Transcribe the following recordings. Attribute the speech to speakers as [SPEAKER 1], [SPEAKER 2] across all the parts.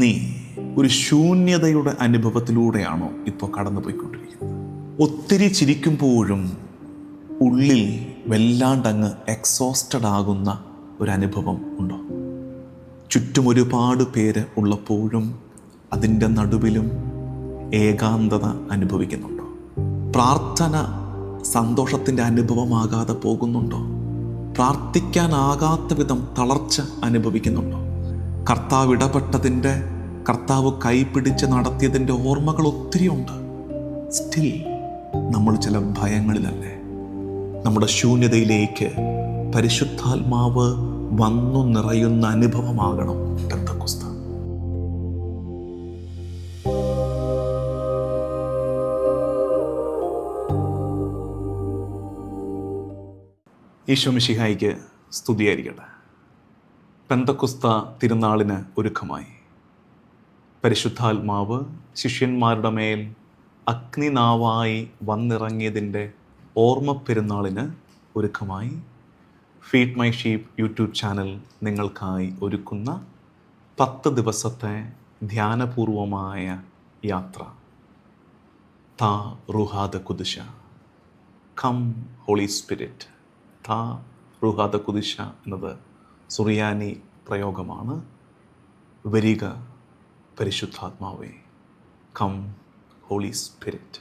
[SPEAKER 1] നീ ഒരു ശൂന്യതയുടെ അനുഭവത്തിലൂടെയാണോ ഇപ്പോൾ കടന്നുപോയിക്കൊണ്ടിരിക്കുന്നത്? ഒത്തിരി ചിരിക്കുമ്പോഴും ഉള്ളിൽ വല്ലാണ്ടങ്ങ് എക്സോസ്റ്റഡ് ആകുന്ന ഒരനുഭവം ഉണ്ടോ? ചുറ്റും ഒരുപാട് പേര് ഉള്ളപ്പോഴും അതിൻ്റെ നടുവിലും ഏകാന്തത അനുഭവിക്കുന്നുണ്ടോ? പ്രാർത്ഥന സന്തോഷത്തിൻ്റെ അനുഭവമാകാതെ പോകുന്നുണ്ടോ? പ്രാർത്ഥിക്കാനാകാത്ത വിധം തളർച്ച അനുഭവിക്കുന്നുണ്ടോ? കർത്താവ് ഇടപെട്ടതിൻ്റെ, കർത്താവ് കൈപിടിച്ച് നടത്തിയതിൻ്റെ ഓർമ്മകൾ ഒത്തിരിയുണ്ട്. സ്റ്റിൽ നമ്മൾ ചില ഭയങ്ങളിലല്ലേ? നമ്മുടെ ശൂന്യതയിലേക്ക് പരിശുദ്ധാത്മാവ് വന്നു നിറയുന്ന അനുഭവമാകണം പെന്തക്കോസ്ത്. ഈശോ മിശിഹായിക്ക് സ്തുതിയായിരിക്കട്ടെ. പെന്തക്കോസ്ത തിരുനാളിന് ഒരുക്കമായി. പരിശുദ്ധാത്മാവ് ശിഷ്യന്മാരുടെ മേൽ അഗ്നിനാവായി വന്നിറങ്ങിയതിൻ്റെ ഓർമ്മ പെരുന്നാളിന് ഒരുക്കമായി feed my sheep YouTube channel നിങ്ങൾക്കായി ഒരുക്കുന്ന 10 ദിവസത്തെ ധ്യാനപൂർവമായ യാത്ര. താ റുഹാദ കുദിശ, കം ഹോളി സ്പിരിറ്റ്. താ റുഹാദ കുദിശ എന്നത് സുറിയാനി പ്രയോഗമാണ്. വരിക പരിശുദ്ധാത്മാവേ, കം ഹോളി സ്പിരിറ്റ്.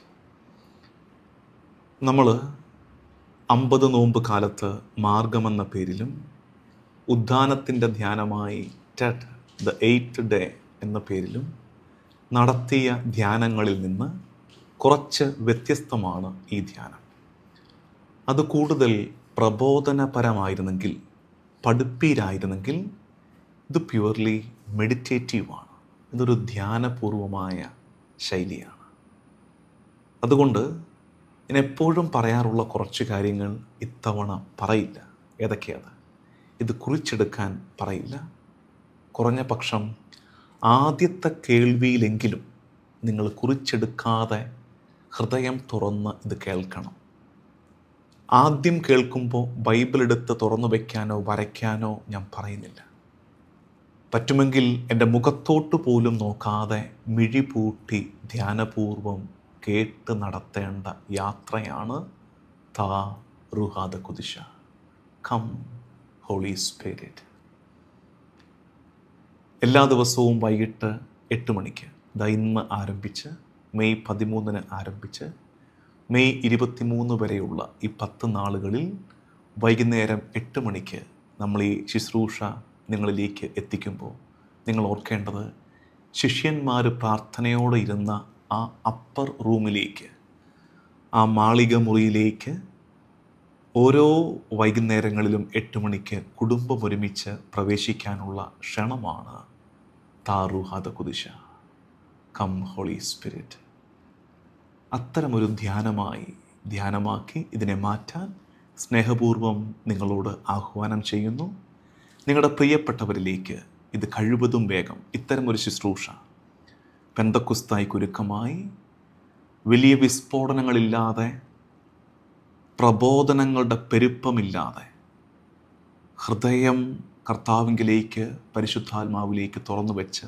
[SPEAKER 1] നമ്മൾ 50 നോമ്പ് കാലത്ത് മാർഗമെന്ന പേരിലും ഉദ്ധാനത്തിൻ്റെ ധ്യാനമായി ടെഡ് ദ 8th ഡേ എന്ന പേരിലും നടത്തിയ ധ്യാനങ്ങളിൽ നിന്ന് കുറച്ച് വ്യത്യസ്തമാണ് ഈ ധ്യാനം. അത് കൂടുതൽ പ്രബോധനപരമായിരുന്നെങ്കിൽ, പഠിപ്പീരായിരുന്നെങ്കിൽ, ഇത് പ്യുവർലി മെഡിറ്റേറ്റീവാണ്. ഇതൊരു ധ്യാനപൂർവമായ ശൈലിയാണ്. അതുകൊണ്ട് ഞാൻ എപ്പോഴും പറയാറുള്ള കുറച്ച് കാര്യങ്ങൾ ഇത്തവണ പറയില്ല. ഏതൊക്കെയാണ്? ഇത് കുറിച്ചെടുക്കാൻ പറയില്ല. കുറഞ്ഞ പക്ഷം ആദ്യത്തെ കേൾവിയിലെങ്കിലും നിങ്ങൾ കുറിച്ചെടുക്കാതെ ഹൃദയം തുറന്ന് ഇത് കേൾക്കണം. ആദ്യം കേൾക്കുമ്പോൾ ബൈബിൾ എടുത്ത് തുറന്നു വയ്ക്കാനോ വരയ്ക്കാനോ ഞാൻ പറയുന്നില്ല. പറ്റുമെങ്കിൽ എൻ്റെ മുഖത്തോട്ട് പോലും നോക്കാതെ മിഴിപൂട്ടി ധ്യാനപൂർവം കേട്ട് നടത്തേണ്ട യാത്രയാണ് താ റുഹാദ കുദിശ, കം ഹോളി സ്പിരിറ്റ്. എല്ലാ ദിവസവും വൈകിട്ട് 8 മണിക്ക്, ഇന്ന് ആരംഭിച്ച് മെയ് 13 ആരംഭിച്ച് മെയ് 23 വരെയുള്ള ഈ 10 നാളുകളിൽ വൈകുന്നേരം 8 മണിക്ക് നമ്മൾ ഈ ശുശ്രൂഷ നിങ്ങളിലേക്ക് എത്തിക്കുമ്പോൾ നിങ്ങൾ ഓർക്കേണ്ടത്, ശിഷ്യന്മാർ പ്രാർത്ഥനയോടെ ഇരുന്ന ആ അപ്പർ റൂമിലേക്ക്, ആ മാളിക മുറിയിലേക്ക് ഓരോ വൈകുന്നേരങ്ങളിലും 8 മണിക്ക് കുടുംബം ഒരുമിച്ച് പ്രവേശിക്കാനുള്ള ക്ഷണമാണ് താ റുഹാദ കുദിശ, കം ഹോളി സ്പിരിറ്റ്. അത്തരമൊരു ധ്യാനമാക്കി ഇതിനെ മാറ്റാൻ സ്നേഹപൂർവം നിങ്ങളോട് ആഹ്വാനം ചെയ്യുന്നു. നിങ്ങളുടെ പ്രിയപ്പെട്ടവരിലേക്ക് ഇത് കഴിവതും വേഗം ഇത്തരമൊരു ശുശ്രൂഷ പെന്തക്കോസ്തായ്ക്ക് ഒരുക്കമായി, വലിയ വിസ്ഫോടനങ്ങളില്ലാതെ, പ്രബോധനങ്ങളുടെ പെരുപ്പമില്ലാതെ, ഹൃദയം കർത്താവിങ്കിലേക്ക്, പരിശുദ്ധാത്മാവിലേക്ക് തുറന്നു വെച്ച്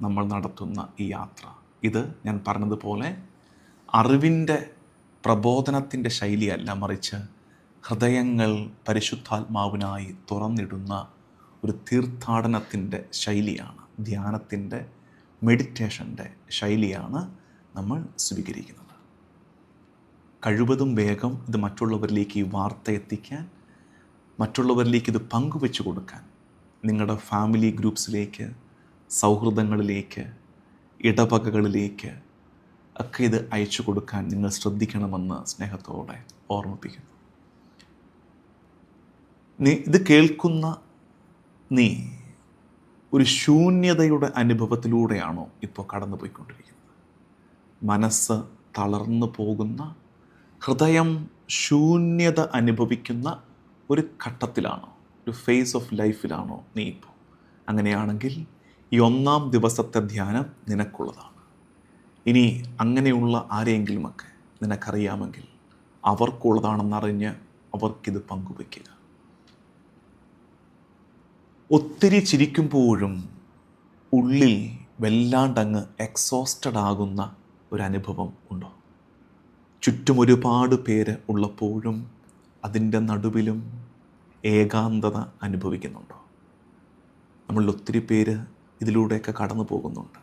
[SPEAKER 1] നമ്മൾ നടത്തുന്ന ഈ യാത്ര. ഇത് ഞാൻ പറഞ്ഞതുപോലെ അറിവിൻ്റെ, പ്രബോധനത്തിൻ്റെ ശൈലിയല്ല, മറിച്ച് ഹൃദയങ്ങൾ പരിശുദ്ധാത്മാവിനായി തുറന്നിടുന്ന ഒരു തീർത്ഥാടനത്തിൻ്റെ ശൈലിയാണ്, ധ്യാനത്തിൻ്റെ, മെഡിറ്റേഷൻ്റെ ശൈലിയാണ് നമ്മൾ സ്വീകരിക്കുന്നത്. കഴിവതും വേഗം ഇത് മറ്റുള്ളവരിലേക്ക് ഈ വാർത്ത എത്തിക്കാൻ, മറ്റുള്ളവരിലേക്ക് ഇത് പങ്കുവെച്ചു കൊടുക്കാൻ, നിങ്ങളുടെ ഫാമിലി ഗ്രൂപ്പ്സിലേക്ക്, സൗഹൃദങ്ങളിലേക്ക്, ഇടവകകളിലേക്ക് ഒക്കെ ഇത് അയച്ചു കൊടുക്കാൻ നിങ്ങൾ ശ്രദ്ധിക്കണമെന്ന് സ്നേഹത്തോടെ ഓർമ്മിപ്പിക്കുന്നു. ഇത് കേൾക്കുന്ന നീ ഒരു ശൂന്യതയുടെ അനുഭവത്തിലൂടെയാണോ ഇപ്പോൾ കടന്നുപോയിക്കൊണ്ടിരിക്കുന്നത്? മനസ്സ് തളർന്നു പോകുന്ന, ഹൃദയം ശൂന്യത അനുഭവിക്കുന്ന ഒരു ഘട്ടത്തിലാണോ, ഒരു ഫേസ് ഓഫ് ലൈഫിലാണോ നീ ഇപ്പോൾ? അങ്ങനെയാണെങ്കിൽ ഈ 1-ാം ദിവസത്തെ ധ്യാനം നിനക്കുള്ളതാണ്. ഇനി അങ്ങനെയുള്ള ആരെയെങ്കിലുമൊക്കെ നിനക്കറിയാമെങ്കിൽ അവർക്കുള്ളതാണെന്നറിഞ്ഞ് അവർക്കിത് പങ്കുവയ്ക്കുക. ഒത്തിരി ചിരിക്കുമ്പോഴും ഉള്ളിൽ വല്ലാണ്ടങ്ങ് എക്സോസ്റ്റഡ് ആകുന്ന ഒരനുഭവം ഉണ്ടോ? ചുറ്റും ഒരുപാട് പേര് ഉള്ളപ്പോഴും അതിൻ്റെ നടുവിലും ഏകാന്തത അനുഭവിക്കുന്നുണ്ടോ? നമ്മളിൽ ഒത്തിരി പേര് ഇതിലൂടെയൊക്കെ കടന്നു പോകുന്നുണ്ട്.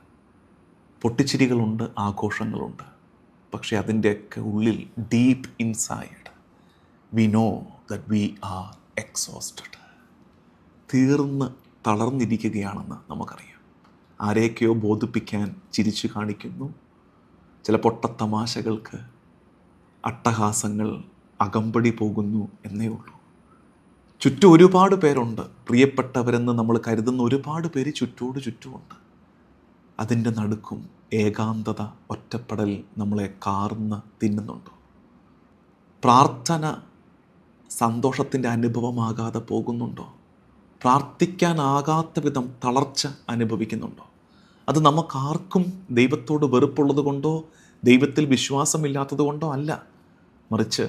[SPEAKER 1] പൊട്ടിച്ചിരികളുണ്ട്, ആഘോഷങ്ങളുണ്ട്. പക്ഷേ അതിൻ്റെയൊക്കെ ഉള്ളിൽ deep inside we know that we are exhausted. തീർന്ന് തളർന്നിരിക്കുകയാണെന്ന് നമുക്കറിയാം. ആരെയൊക്കെയോ ബോധിപ്പിക്കാൻ ചിരിച്ചു കാണിക്കുന്നു. ചില പൊട്ടത്തമാശകൾക്ക്, അട്ടഹാസങ്ങൾ, അകമ്പടി പോകുന്നു എന്നേ ഉള്ളൂ. ചുറ്റും ഒരുപാട് പേരുണ്ട്. പ്രിയപ്പെട്ടവരെന്ന് നമ്മൾ കരുതുന്ന ഒരുപാട് പേര് ചുറ്റുമുണ്ട്. അതിൻ്റെ നടുക്കും ഏകാന്തത, ഒറ്റപ്പെടൽ നമ്മളെ കാർന്ന് തിന്നുന്നുണ്ടോ? പ്രാർത്ഥന സന്തോഷത്തിൻ്റെ അനുഭവമാകാതെ പോകുന്നുണ്ടോ? പ്രാർത്ഥിക്കാനാകാത്ത വിധം തളർച്ച അനുഭവിക്കുന്നുണ്ടോ? അത് നമുക്കാർക്കും ദൈവത്തോട് വെറുപ്പുള്ളത് കൊണ്ടോ ദൈവത്തിൽ വിശ്വാസമില്ലാത്തത് കൊണ്ടോ അല്ല. മറിച്ച്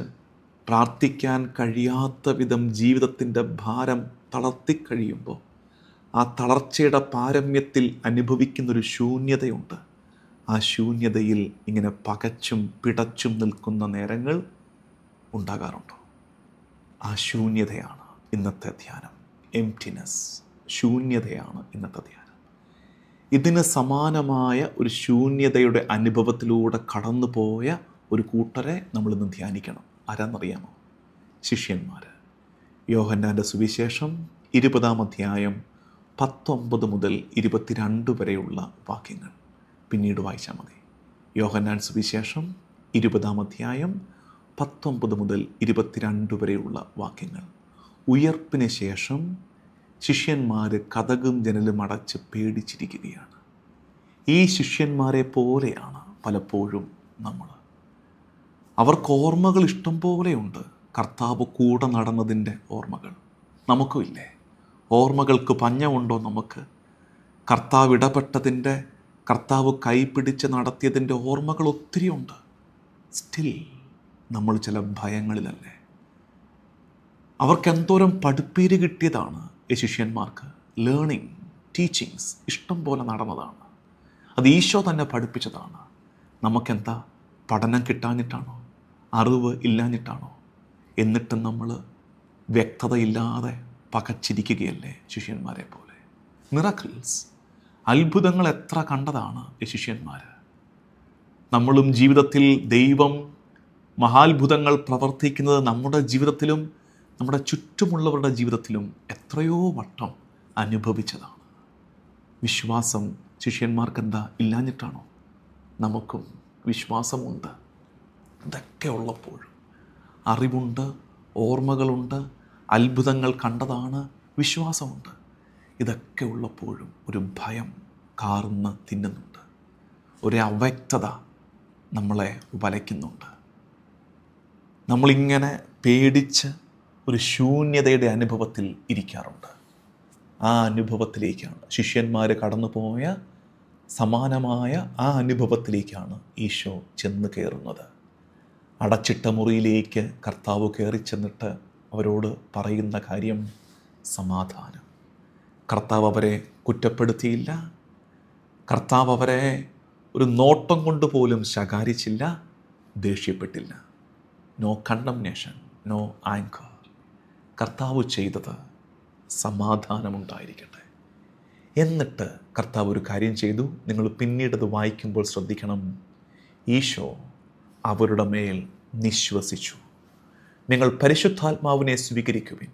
[SPEAKER 1] പ്രാർത്ഥിക്കാൻ കഴിയാത്ത വിധം ജീവിതത്തിൻ്റെ ഭാരം തളർത്തിക്കഴിയുമ്പോൾ ആ തളർച്ചയുടെ പാരമ്യത്തിൽ അനുഭവിക്കുന്നൊരു ശൂന്യതയുണ്ട്. ആ ശൂന്യതയിൽ ഇങ്ങനെ പകച്ചും പിടച്ചും നിൽക്കുന്ന നേരങ്ങൾ ഉണ്ടാകാറുണ്ടോ? ആ ശൂന്യതയാണ് ഇന്നത്തെ ധ്യാനം. എംപ്റ്റിനെസ്, ശൂന്യതയാണ് ഇന്നത്തെ ധ്യാനം. ഇതിന് സമാനമായ ഒരു ശൂന്യതയുടെ അനുഭവത്തിലൂടെ കടന്നു പോയ ഒരു കൂട്ടരെ നമ്മളിന്ന് ധ്യാനിക്കണം. ആരാന്നറിയാമോ? ശിഷ്യന്മാർ. യോഹന്നാൻ്റെ സുവിശേഷം 20-ാം അധ്യായം 19 മുതൽ 22 വരെയുള്ള വാക്യങ്ങൾ പിന്നീട് വായിച്ചാൽ മതി. യോഹന്നാൻ സുവിശേഷം 20-ാം അധ്യായം 19 മുതൽ 22 വരെയുള്ള വാക്യങ്ങൾ. ഉയർപ്പിന് ശേഷം ശിഷ്യന്മാർ കതകും ജനലും അടച്ച് പേടിച്ചിരിക്കുകയാണ്. ഈ ശിഷ്യന്മാരെ പോലെയാണ് പലപ്പോഴും നമ്മൾ. അവർക്ക് ഓർമ്മകൾ ഇഷ്ടം പോലെയുണ്ട്. കർത്താവ് കൂടെ നടന്നതിൻ്റെ ഓർമ്മകൾ. നമുക്കും ഇല്ലേ? ഓർമ്മകൾക്ക് പഞ്ഞമുണ്ടോ നമുക്ക്? കർത്താവ് ഇടപെട്ടതിൻ്റെ, കർത്താവ് കൈപിടിച്ച് നടത്തിയതിൻ്റെ ഓർമ്മകൾ ഒത്തിരിയുണ്ട്. സ്റ്റിൽ നമ്മൾ ചില ഭയങ്ങളിലല്ലേ? അവർക്ക് എന്തോരം പഠിപ്പീര് കിട്ടിയതാണ് ഈ ശിഷ്യന്മാർക്ക്. ലേണിംഗ്, ടീച്ചിങ്സ് ഇഷ്ടം പോലെ നടന്നതാണ്. അത് ഈശോ തന്നെ പഠിപ്പിച്ചതാണ്. നമുക്കെന്താ? പഠനം കിട്ടാഞ്ഞിട്ടാണോ? അറിവ് ഇല്ലാഞ്ഞിട്ടാണോ? എന്നിട്ടും നമ്മൾ വ്യക്തതയില്ലാതെ പകച്ചിരിക്കുകയല്ലേ ശിഷ്യന്മാരെ പോലെ? മിറക്കിൾസ്, അത്ഭുതങ്ങൾ എത്ര കണ്ടതാണ് ഈ ശിഷ്യന്മാർ. നമ്മളും ജീവിതത്തിൽ ദൈവം മഹാത്ഭുതങ്ങൾ പ്രവർത്തിക്കുന്നത് നമ്മുടെ ജീവിതത്തിലും നമ്മുടെ ചുറ്റുമുള്ളവരുടെ ജീവിതത്തിലും എത്രയോ വട്ടം അനുഭവിച്ചതാണ്. വിശ്വാസം ശിഷ്യന്മാർക്കെന്താ ഇല്ലാഞ്ഞിട്ടാണോ? നമുക്കും വിശ്വാസമുണ്ട്. ഇതൊക്കെ ഉള്ളപ്പോഴും അറിവുണ്ട്, ഓർമ്മകളുണ്ട്, അത്ഭുതങ്ങൾ കണ്ടതാണ്, വിശ്വാസമുണ്ട്. ഇതൊക്കെ ഉള്ളപ്പോഴും ഒരു ഭയം കാർന്ന് തിന്നുന്നുണ്ട്. ഒരു അവ്യക്തത നമ്മളെ വലയ്ക്കുന്നുണ്ട്. നമ്മളിങ്ങനെ പേടിച്ച് ഒരു ശൂന്യതയുടെ അനുഭവത്തിൽ ഇരിക്കാറുണ്ട്. ആ അനുഭവത്തിലേക്കാണ് ശിഷ്യന്മാർ കടന്നുപോയ സമാനമായ ആ അനുഭവത്തിലേക്കാണ് ഈശോ ചെന്ന് കയറുന്നത്. അടച്ചിട്ട മുറിയിലേക്ക് കർത്താവ് കയറി ചെന്നിട്ട് അവരോട് പറയുന്ന കാര്യം സമാധാനം. കർത്താവ് അവരെ കുറ്റപ്പെടുത്തിയില്ല. കർത്താവ് അവരെ ഒരു നോട്ടം കൊണ്ട് പോലും ശകാരിച്ചില്ല, ദേഷ്യപ്പെട്ടില്ല. No condemnation, no anger. കർത്താവ് ചെയ്തത് സമാധാനമുണ്ടായിരിക്കട്ടെ. എന്നിട്ട് കർത്താവ് ഒരു കാര്യം ചെയ്തു. നിങ്ങൾ പിന്നീടത് വായിക്കുമ്പോൾ ശ്രദ്ധിക്കണം. ഈശോ അവരുടെ മേൽ നിശ്വസിച്ചു. നിങ്ങൾ പരിശുദ്ധാത്മാവിനെ സ്വീകരിക്കുവിൻ.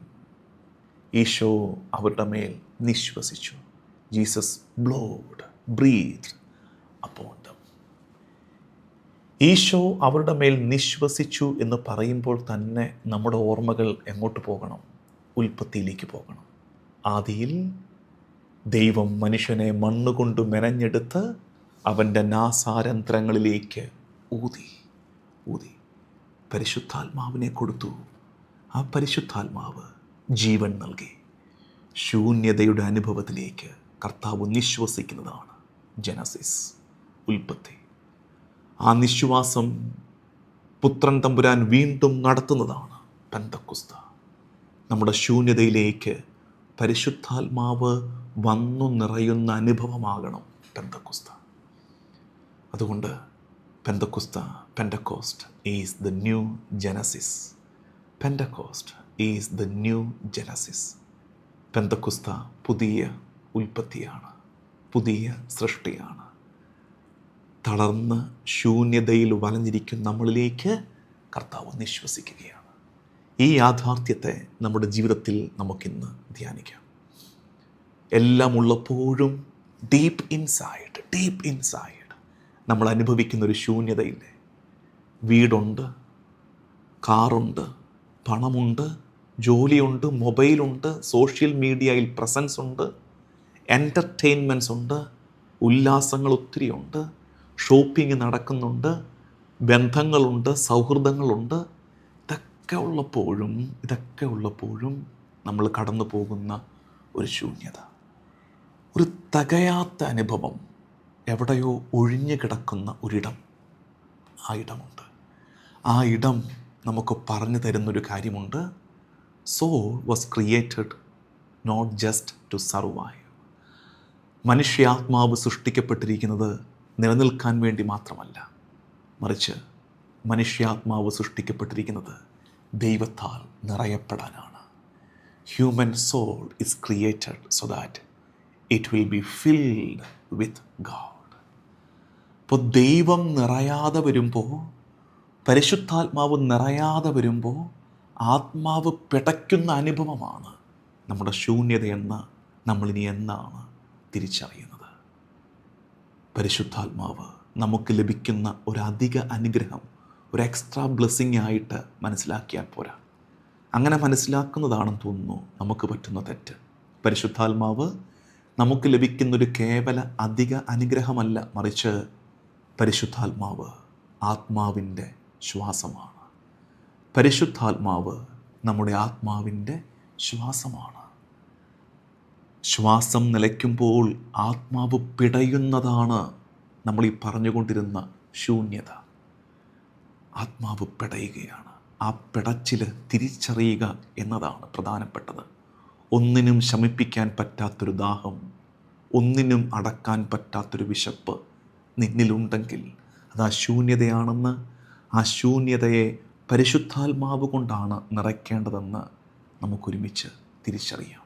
[SPEAKER 1] ഈശോ അവരുടെ മേൽ നിശ്വസിച്ചു. Jesus ബ്ലോഡ്, breath upon dum. Isho അവരുടെ മേൽ നിശ്വസിച്ചു എന്ന് പറയുമ്പോൾ തന്നെ നമ്മുടെ ഓർമ്മകൾ എങ്ങോട്ട് പോകണം? ഉൽപ്പത്തിയിലേക്ക് പോകണം. ആദിയിൽ ദൈവം മനുഷ്യനെ മണ്ണുകൊണ്ട് മെനഞ്ഞെടുത്ത് അവൻ്റെ നാസാരന്ധ്രങ്ങളിലേക്ക് ഊതി പരിശുദ്ധാത്മാവിനെ കൊടുത്തു. ആ പരിശുദ്ധാത്മാവ് ജീവൻ നൽകി. ശൂന്യതയുടെ അനുഭവത്തിലേക്ക് കർത്താവ് നിശ്വസിക്കുന്നതാണ് ജനസിസ്, ഉൽപ്പത്തി. ആ നിശ്വാസം പുത്രൻ തമ്പുരാൻ വീണ്ടും നടത്തുന്നതാണ് പെന്തക്കോസ്ത്. നമ്മുടെ ശൂന്യതയിലേക്ക് പരിശുദ്ധാത്മാവ് വന്നു നിറയുന്ന അനുഭവമാകണം പെന്തക്കുസ്ത. അതുകൊണ്ട് Pentecost is the new genesis. Pentecost is the new genesis. പെന്തക്കുസ്ത പുതിയ ഉൽപ്പത്തിയാണ്, പുതിയ സൃഷ്ടിയാണ്. തളർന്ന് ശൂന്യതയിൽ വലഞ്ഞിരിക്കുന്ന നമ്മളിലേക്ക് കർത്താവ് നിശ്വസിക്കുകയാണ്. ഈ യാഥാർത്ഥ്യത്തെ നമ്മുടെ ജീവിതത്തിൽ നമുക്കിന്ന് ധ്യാനിക്കാം. എല്ലാം ഉള്ളപ്പോഴും ഡീപ്പ് ഇൻസൈഡ് നമ്മൾ അനുഭവിക്കുന്ന ഒരു ശൂന്യതയില്ലേ? വീടുണ്ട്, കാറുണ്ട്, പണമുണ്ട്, ജോലിയുണ്ട്, മൊബൈലുണ്ട്, സോഷ്യൽ മീഡിയയിൽ പ്രസൻസ് ഉണ്ട്, എൻ്റർടൈൻമെൻറ്റ്സ് ഉണ്ട്, ഉല്ലാസങ്ങൾ ഒത്തിരിയുണ്ട്, ഷോപ്പിംഗ് നടക്കുന്നുണ്ട്, ബന്ധങ്ങളുണ്ട്, സൗഹൃദങ്ങളുണ്ട്. ഇതൊക്കെ ഉള്ളപ്പോഴും നമ്മൾ കടന്നു പോകുന്ന ഒരു ശൂന്യത, ഒരു തികയാത്ത അനുഭവം, എവിടെയോ ഒഴിഞ്ഞു കിടക്കുന്ന ഒരിടം. ആ ഇടം നമുക്ക് പറഞ്ഞു തരുന്നൊരു കാര്യമുണ്ട്. Soul was created not just to survive. മനുഷ്യാത്മാവ് സൃഷ്ടിക്കപ്പെട്ടിരിക്കുന്നത് നിലനിൽക്കാൻ വേണ്ടി മാത്രമല്ല, മറിച്ച് മനുഷ്യാത്മാവ് സൃഷ്ടിക്കപ്പെട്ടിരിക്കുന്നത് ദൈവത്താൽ നിറയപ്പെടാനാണ്. Human soul is created so that it will be filled with God. അപ്പോൾ ദൈവം നിറയാതെ വരുമ്പോൾ, പരിശുദ്ധാത്മാവ് നിറയാതെ വരുമ്പോൾ ആത്മാവ് പിടയ്ക്കുന്ന അനുഭവമാണ് നമ്മുടെ ശൂന്യതയെന്ന് നമ്മളിനി എന്നാണ് തിരിച്ചറിയുന്നത്. പരിശുദ്ധാത്മാവ് നമുക്ക് ലഭിക്കുന്ന ഒരധിക അനുഗ്രഹം, ഒരു എക്സ്ട്രാ ബ്ലെസ്സിങ് ആയിട്ട് മനസ്സിലാക്കിയാൽ പോരാ. അങ്ങനെ മനസ്സിലാക്കുന്നതാണെന്ന് തോന്നുന്നു നമുക്ക് പറ്റുന്ന തെറ്റ്. പരിശുദ്ധാത്മാവ് നമുക്ക് ലഭിക്കുന്നൊരു കേവല അധിക അനുഗ്രഹമല്ല, മറിച്ച് പരിശുദ്ധാത്മാവ് ആത്മാവിൻ്റെ ശ്വാസമാണ്. പരിശുദ്ധാത്മാവ് നമ്മുടെ ആത്മാവിൻ്റെ ശ്വാസമാണ്. ശ്വാസം നിലയ്ക്കുമ്പോൾ ആത്മാവ് പിടയുന്നതാണ് നമ്മൾ ഈ പറഞ്ഞുകൊണ്ടിരുന്ന ശൂന്യത. ആത്മാവ് പിടയുകയാണ്. ആ പിടച്ചിൽ തിരിച്ചറിയുക എന്നതാണ് പ്രധാനപ്പെട്ടത്. ഒന്നിനും ശമിപ്പിക്കാൻ പറ്റാത്തൊരു ദാഹം, ഒന്നിനും അടക്കാൻ പറ്റാത്തൊരു വിശപ്പ് നിന്നിലുണ്ടെങ്കിൽ അത് ആ ശൂന്യതയാണെന്ന്, ആ ശൂന്യതയെ പരിശുദ്ധാത്മാവ് കൊണ്ടാണ് നിറയ്ക്കേണ്ടതെന്ന് നമുക്കൊരുമിച്ച് തിരിച്ചറിയാം.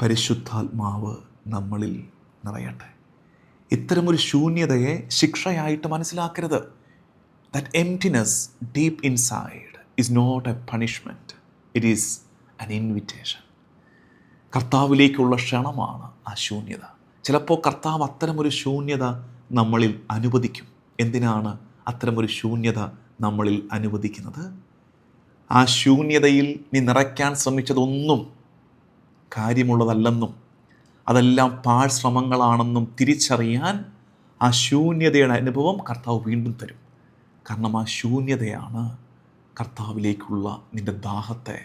[SPEAKER 1] പരിശുദ്ധാത്മാവ് നമ്മളിൽ നിറയട്ടെ. ഇത്തരമൊരു ശൂന്യതയെ ശിക്ഷയായിട്ട് മനസ്സിലാക്കരുത്. That emptiness deep inside is not a punishment, it is an invitation. കർത്താവിലേക്കുള്ള ക്ഷണമാണ് ആ ശൂന്യത. ചിലപ്പോൾ കർത്താവ് അത്തരമൊരു ശൂന്യത നമ്മളിൽ അനുവദിക്കും. എന്തിനാണ് അത്തരമൊരു ശൂന്യത നമ്മളിൽ അനുവദിക്കുന്നത്? ആ ശൂന്യതയിൽ നീ നിറയ്ക്കാൻ ശ്രമിച്ചതൊന്നും കാര്യമുള്ളതല്ലെന്നും അതെല്ലാം പാഴ്ശ്രമങ്ങളാണെന്നും തിരിച്ചറിയാൻ ആ ശൂന്യതയുടെ അനുഭവം കർത്താവ് വീണ്ടും തരും. കാരണം ആ ശൂന്യതയാണ് കർത്താവിലേക്കുള്ള നിൻ്റെ ദാഹത്തെ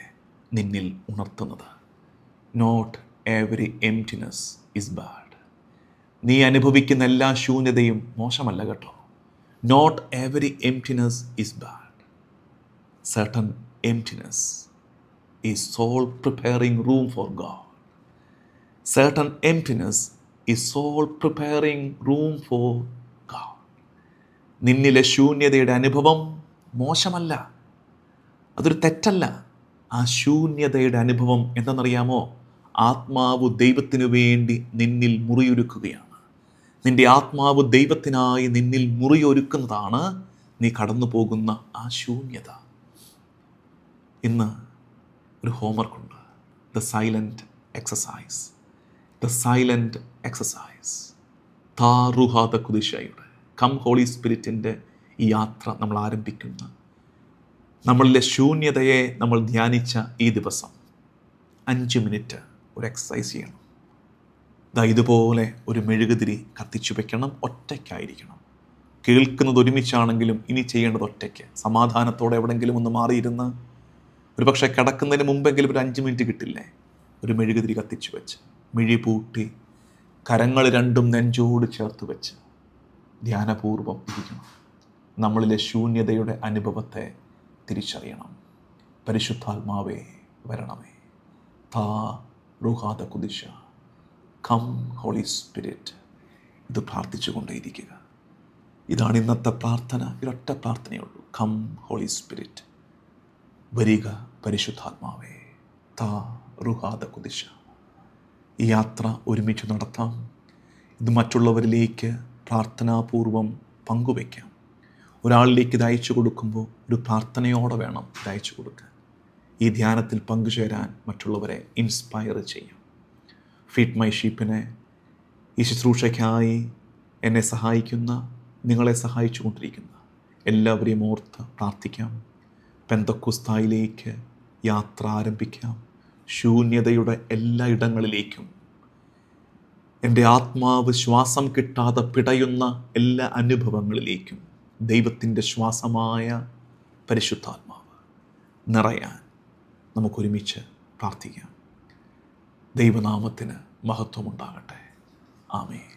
[SPEAKER 1] നിന്നിൽ ഉണർത്തുന്നത്. Not every emptiness is bad. നീ അനുഭവിക്കുന്ന എല്ലാ ശൂന്യതയും മോശമല്ല കേട്ടോ. Not every emptiness is bad. certain emptiness is soul preparing room for God. Certain emptiness is soul preparing room for God. നിന്നിലെ ശൂന്യതയുടെ അനുഭവം മോശമല്ല, അതൊരു തെറ്റല്ല. ആ ശൂന്യതയുടെ അനുഭവം എന്തെന്നറിയാമോ? ആത്മാവ് ദൈവത്തിനു വേണ്ടി നിന്നിൽ മുറിയൊരുക്കുകയാണ്. നിൻ്റെ ആത്മാവ് ദൈവത്തിനായി നിന്നിൽ മുറിയൊരുക്കുന്നതാണ് നീ കടന്നു പോകുന്ന ആ ശൂന്യത. ഇന്ന് ഒരു ഹോംവർക്കുണ്ട്. The silent exercise. The silent exercise. താറുഹാദ കുദിശയുടെ കം ഹോളി സ്പിരിറ്റിൻ്റെ ഈ യാത്ര നമ്മൾ ആരംഭിക്കുന്ന, നമ്മളിലെ ശൂന്യതയെ നമ്മൾ ധ്യാനിച്ച ഈ ദിവസം 5 മിനിറ്റ് ഒരു എക്സസൈസ് ചെയ്യണം. ഇതുപോലെ ഒരു മെഴുകുതിരി കത്തിച്ചു വെക്കണം. ഒറ്റയ്ക്കായിരിക്കണം. കേൾക്കുന്നത് ഒരുമിച്ചാണെങ്കിലും ഇനി ചെയ്യേണ്ടത് ഒറ്റയ്ക്ക്, സമാധാനത്തോടെ എവിടെയെങ്കിലും ഒന്ന് മാറിയിരുന്ന്, ഒരു പക്ഷേ കിടക്കുന്നതിന് മുമ്പെങ്കിലും ഒരു 5 മിനിറ്റ് കിട്ടില്ലേ, ഒരു മെഴുകുതിരി കത്തിച്ചു വെച്ച് മിഴി പൂട്ടി കരങ്ങൾ രണ്ടും നെഞ്ചോട് ചേർത്ത് വെച്ച് ധ്യാനപൂർവം ഇരിക്കണം. നമ്മളിലെ ശൂന്യതയുടെ അനുഭവത്തെ തിരിച്ചറിയണം. പരിശുദ്ധാത്മാവേ വരണമേ. താ റുഹാദ കുദിശ കം ഹോളി സ്പിരിറ്റ്. ഇത് പ്രാർത്ഥിച്ചു കൊണ്ടേയിരിക്കുക. ഇതാണ് ഇന്നത്തെ പ്രാർത്ഥന. ഒരൊറ്റ പ്രാർത്ഥനയുള്ളൂ. Come holy spirit. വരിക പരിശുദ്ധാത്മാവേ. താ റുഹാദ കുദിശ. ഈ യാത്ര ഒരുമിച്ച് നടത്താം. ഇത് മറ്റുള്ളവരിലേക്ക് പ്രാർത്ഥനാപൂർവം പങ്കുവയ്ക്കാം. ഒരാളിലേക്ക് ഇത് അയച്ചു കൊടുക്കുമ്പോൾ ഒരു പ്രാർത്ഥനയോടെ വേണം ഇത് അയച്ചു കൊടുക്കാൻ. ഈ ധ്യാനത്തിൽ പങ്കുചേരാൻ മറ്റുള്ളവരെ ഇൻസ്പയർ ചെയ്യാം. ഫീഡ് മൈ ഷീപ്പിനെ ഈ ശുശ്രൂഷയ്ക്കായി എന്നെ സഹായിക്കുന്ന, നിങ്ങളെ സഹായിച്ചു കൊണ്ടിരിക്കുന്ന എല്ലാവരെയും ഓർത്ത് പ്രാർത്ഥിക്കാം. പെന്തക്കോസ്തായിലേക്ക് യാത്ര ആരംഭിക്കാം. ശൂന്യതയുടെ എല്ലാ ഇടങ്ങളിലേക്കും, എൻ്റെ ആത്മാവ് ശ്വാസം കിട്ടാതെ പിടയുന്ന എല്ലാ അനുഭവങ്ങളിലേക്കും ദൈവത്തിൻ്റെ ശ്വാസമായ പരിശുദ്ധാത്മാവ് നിറയാൻ നമുക്കൊരുമിച്ച് പ്രാർത്ഥിക്കാം. ദൈവനാമത്തിന് മഹത്വമുണ്ടാകട്ടെ. ആമേൻ.